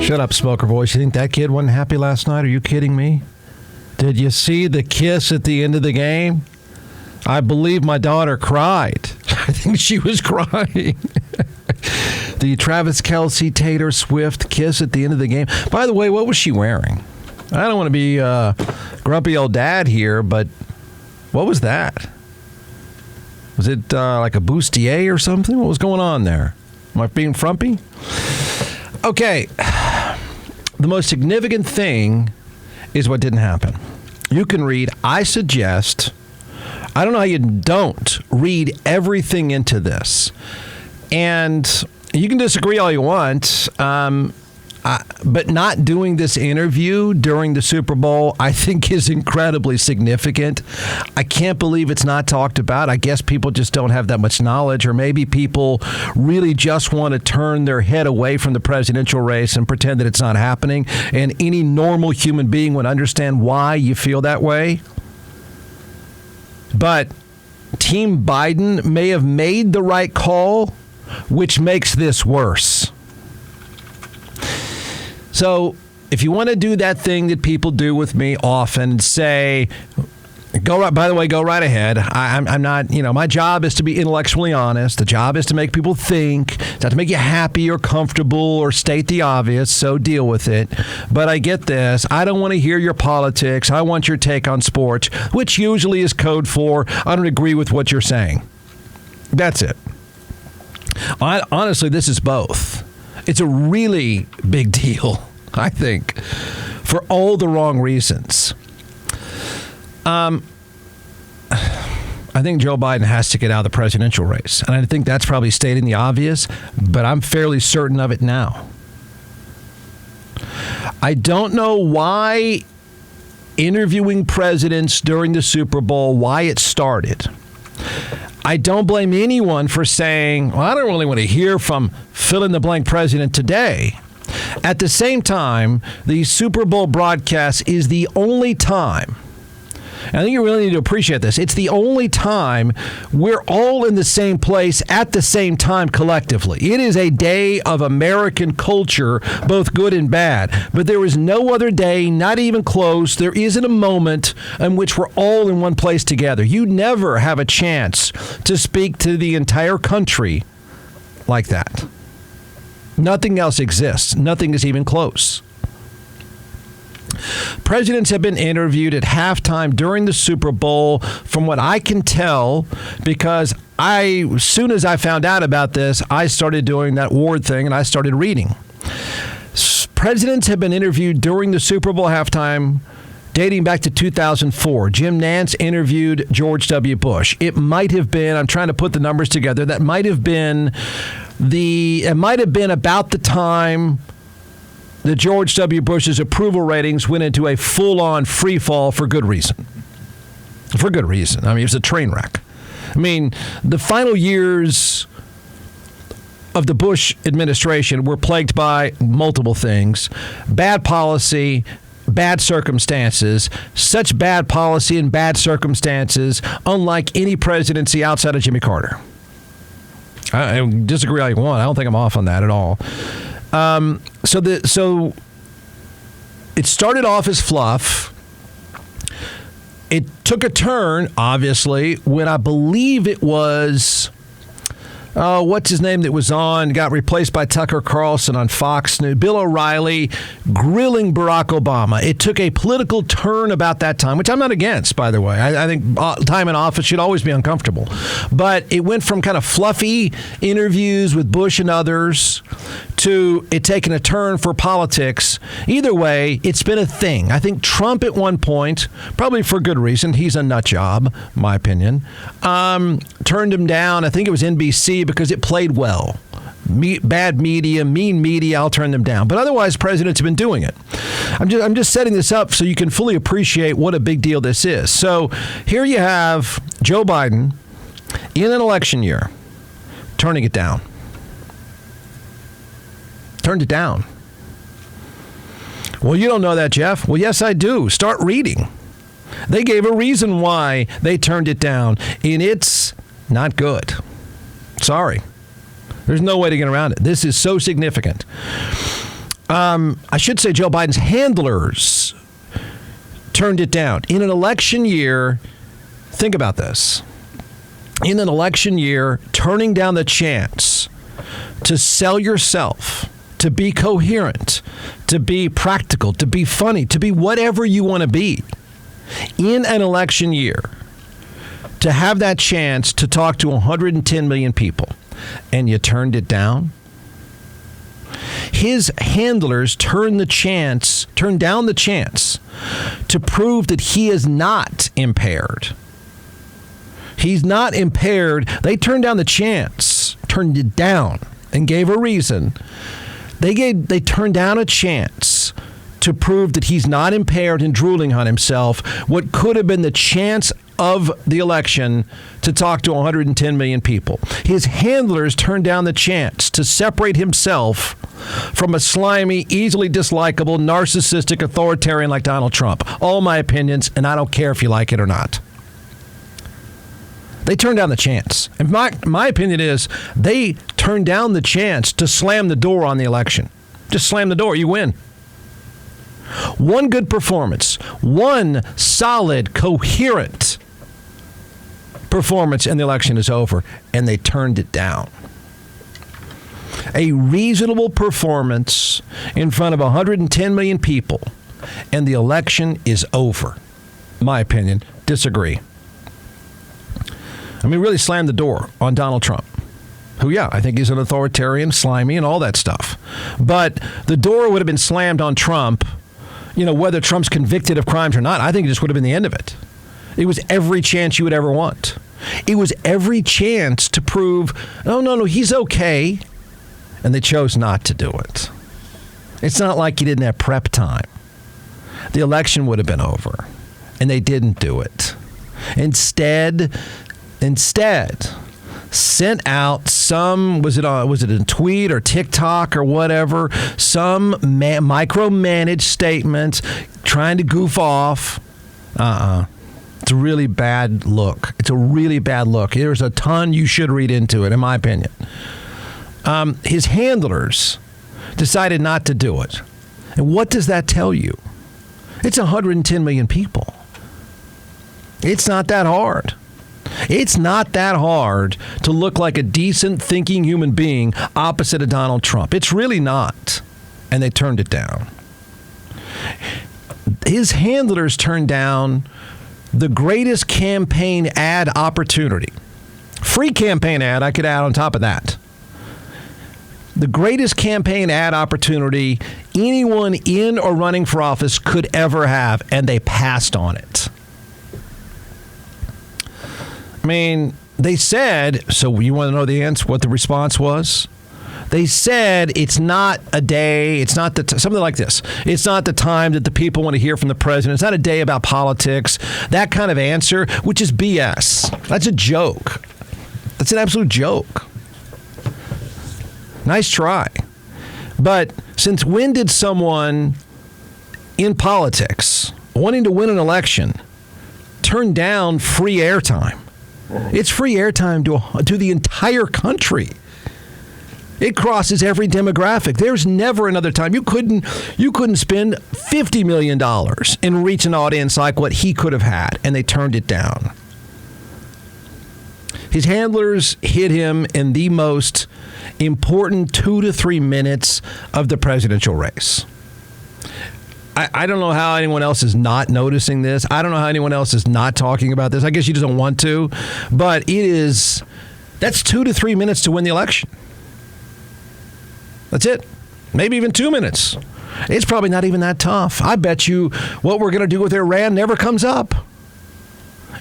Shut up, smoker voice. You think that kid wasn't happy last night? Are you kidding me? Did you see the kiss at the end of the game? I believe my daughter cried. I think she was crying. The Travis Kelce, Taylor Swift kiss at the end of the game. By the way, what was she wearing? I don't want to be grumpy old dad here, but what was that? Was it like a bustier or something? What was going on there? Am I being frumpy? Okay. The most significant thing is what didn't happen. You can read, I suggest, I don't know how you don't read everything into this. And you can disagree all you want, but not doing this interview during the Super Bowl, I think, is incredibly significant. I can't believe it's not talked about. I guess people just don't have that much knowledge, or maybe people really just want to turn their head away from the presidential race and pretend that it's not happening. And any normal human being would understand why you feel that way. But Team Biden may have made the right call, which makes this worse. So if you want to do that thing that people do with me often, say, go right ahead. I'm not, my job is to be intellectually honest. The job is to make people think. It's not to make you happy or comfortable or state the obvious, so deal with it. But I get this. I don't want to hear your politics. I want your take on sports, which usually is code for, I don't agree with what you're saying. That's it. Honestly, this is both. It's a really big deal, I think, for all the wrong reasons. I think Joe Biden has to get out of the presidential race. And I think that's probably stating the obvious, but I'm fairly certain of it now. I don't know why interviewing presidents during the Super Bowl, why it started. I don't blame anyone for saying, well, I don't really want to hear from fill-in-the-blank president today. At the same time, the Super Bowl broadcast is the only time, and I think you really need to appreciate this, it's the only time we're all in the same place at the same time collectively. It is a day of American culture, both good and bad. But there is no other day, not even close. There isn't a moment in which we're all in one place together. You never have a chance to speak to the entire country like that. Nothing else exists. Nothing is even close. Presidents have been interviewed at halftime during the Super Bowl, from what I can tell, because as soon as I found out about this, I started doing that Ward thing and I started reading. Presidents have been interviewed during the Super Bowl halftime dating back to 2004. Jim Nantz interviewed George W. Bush. It might have been, I'm trying to put the numbers together, it might have been about the time that George W. Bush's approval ratings went into a full-on free fall for good reason. For good reason. I mean, it was a train wreck. I mean, the final years of the Bush administration were plagued by multiple things: bad policy, bad circumstances, such bad policy and bad circumstances, unlike any presidency outside of Jimmy Carter. I disagree all you want. I don't think I'm off on that at all. So it started off as fluff. It took a turn, obviously, when I believe it was, what's his name that was on, got replaced by Tucker Carlson on Fox News, Bill O'Reilly grilling Barack Obama. It took a political turn about that time, which I'm not against, by the way. I think time in office should always be uncomfortable. But it went from kind of fluffy interviews with Bush and others to it taking a turn for politics. Either way, it's been a thing. I think Trump at one point, probably for good reason, he's a nut job, my opinion, turned him down. I think it was NBC because it played well. Bad media, mean media, I'll turn them down. But otherwise, presidents have been doing it. I'm just setting this up so you can fully appreciate what a big deal this is. So here you have Joe Biden in an election year turning it down. Turned it down. Well, you don't know that, Jeff. Well, yes, I do. Start reading. They gave a reason why they turned it down, and it's not good. Sorry. There's no way to get around it. This is so significant. I should say Joe Biden's handlers turned it down. In an election year, think about this. In an election year, turning down the chance to sell yourself, to be coherent, to be practical, to be funny, to be whatever you want to be. In an election year, to have that chance to talk to 110 million people, and you turned it down? His handlers turned down the chance to prove that he is not impaired. He's not impaired. They turned down the chance, turned it down, and gave a reason. They turned down a chance to prove that he's not impaired and drooling on himself, what could have been the chance of the election to talk to 110 million people. His handlers turned down the chance to separate himself from a slimy, easily dislikable, narcissistic authoritarian like Donald Trump. All my opinions, and I don't care if you like it or not. They turned down the chance. And my opinion is they turned down the chance to slam the door on the election. Just slam the door, you win. One good performance, one solid, coherent performance, and the election is over, and they turned it down. A reasonable performance in front of 110 million people, and the election is over. My opinion, disagree. I mean, really slammed the door on Donald Trump, who, yeah, I think he's an authoritarian, slimy, and all that stuff. But the door would have been slammed on Trump, whether Trump's convicted of crimes or not. I think it just would have been the end of it. It was every chance you would ever want. It was every chance to prove, no, he's okay. And they chose not to do it. It's not like you didn't have prep time. The election would have been over. And they didn't do it. Instead, sent out some, was it a tweet or TikTok or whatever, some micromanaged statement trying to goof off. It's a really bad look. There's a ton you should read into it, in my opinion. His handlers decided not to do it. And what does that tell you? It's 110 million people. It's not that hard. It's not that hard to look like a decent thinking human being opposite of Donald Trump. It's really not. And they turned it down. His handlers turned down the greatest campaign ad opportunity. Free campaign ad, I could add on top of that. The greatest campaign ad opportunity anyone in or running for office could ever have, and they passed on it. I mean, they said, so you want to know the answer, what the response was? They said it's not a day, it's not something like this. It's not the time that the people want to hear from the president. It's not a day about politics. That kind of answer, which is BS. That's a joke. That's an absolute joke. Nice try. But since when did someone in politics wanting to win an election turn down free airtime? It's free airtime to the entire country. It crosses every demographic. There's never another time. You couldn't spend $50 million and reach an audience like what he could have had, and they turned it down. His handlers hit him in the most important 2 to 3 minutes of the presidential race. I don't know how anyone else is not noticing this. I don't know how anyone else is not talking about this. I guess you just don't want to. But that's 2 to 3 minutes to win the election. That's it. Maybe even 2 minutes. It's probably not even that tough. I bet you what we're going to do with Iran never comes up.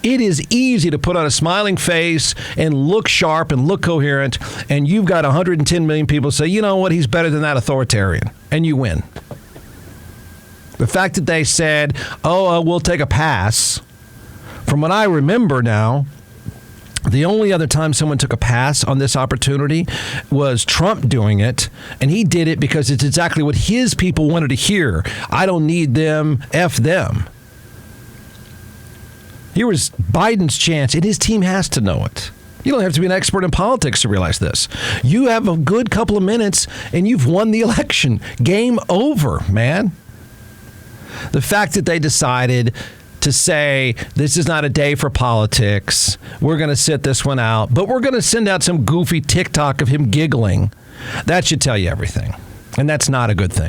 It is easy to put on a smiling face and look sharp and look coherent, and you've got 110 million people say, you know what, he's better than that authoritarian, and you win. The fact that they said, we'll take a pass, from what I remember now, the only other time someone took a pass on this opportunity was Trump doing it, and he did it because it's exactly what his people wanted to hear. I don't need them, F them. Here was Biden's chance, and his team has to know it. You don't have to be an expert in politics to realize this. You have a good couple of minutes and you've won the election. Game over, man. The fact that they decided to say this is not a day for politics, we're going to sit this one out, but we're going to send out some goofy TikTok of him giggling, that should tell you everything. And that's not a good thing.